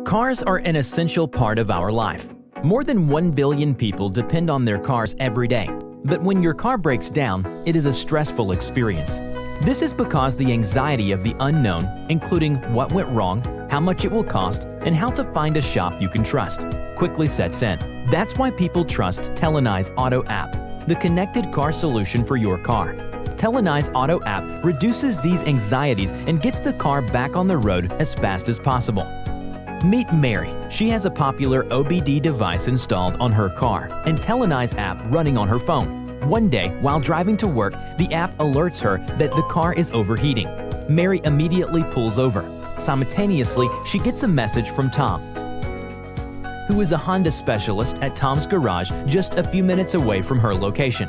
Cars are an essential part of our life. More than 1 billion people depend on their cars every day. But when your car breaks down, it is a stressful experience. This is because the anxiety of the unknown, including what went wrong, how much it will cost, and how to find a shop you can trust, quickly sets in. That's why people trust Telenyze Auto app, the connected car solution for your car. Telenyze Auto app reduces these anxieties and gets the car back on the road as fast as possible. Meet Mary. She has a popular OBD device installed on her car and Telenyze app running on her phone. One day, while driving to work, the app alerts her that the car is overheating. Mary immediately pulls over. Simultaneously, she gets a message from Tom, who is a Honda specialist at Tom's garage just a few minutes away from her location.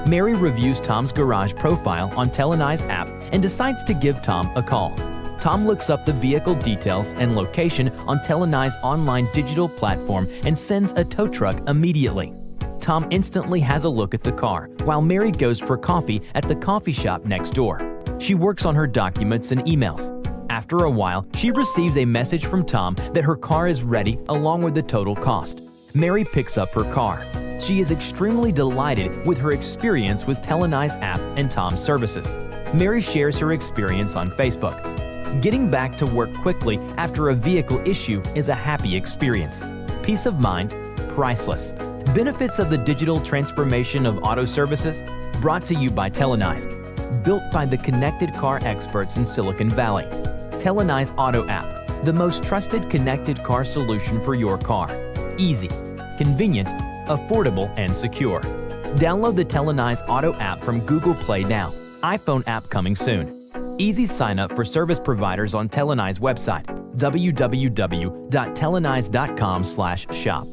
Mary reviews Tom's garage profile on Telenyze app and decides to give Tom a call. Tom looks up the vehicle details and location on Telenyze online digital platform and sends a tow truck immediately. Tom instantly has a look at the car, while Mary goes for coffee at the coffee shop next door. She works on her documents and emails. After a while, she receives a message from Tom that her car is ready along with the total cost. Mary picks up her car. She is extremely delighted with her experience with Telenyze app and Tom's services. Mary shares her experience on Facebook. Getting back to work quickly after a vehicle issue is a happy experience. Peace of mind, priceless. Benefits of the digital transformation of auto services, brought to you by Telenyze. Built by the connected car experts in Silicon Valley. Telenyze Auto app, the most trusted connected car solution for your car. Easy, convenient, affordable, and secure. Download the Telenyze Auto app from Google Play now. iPhone app coming soon. Easy sign up for service providers on Telenyze website, www.telenyze.com/shop.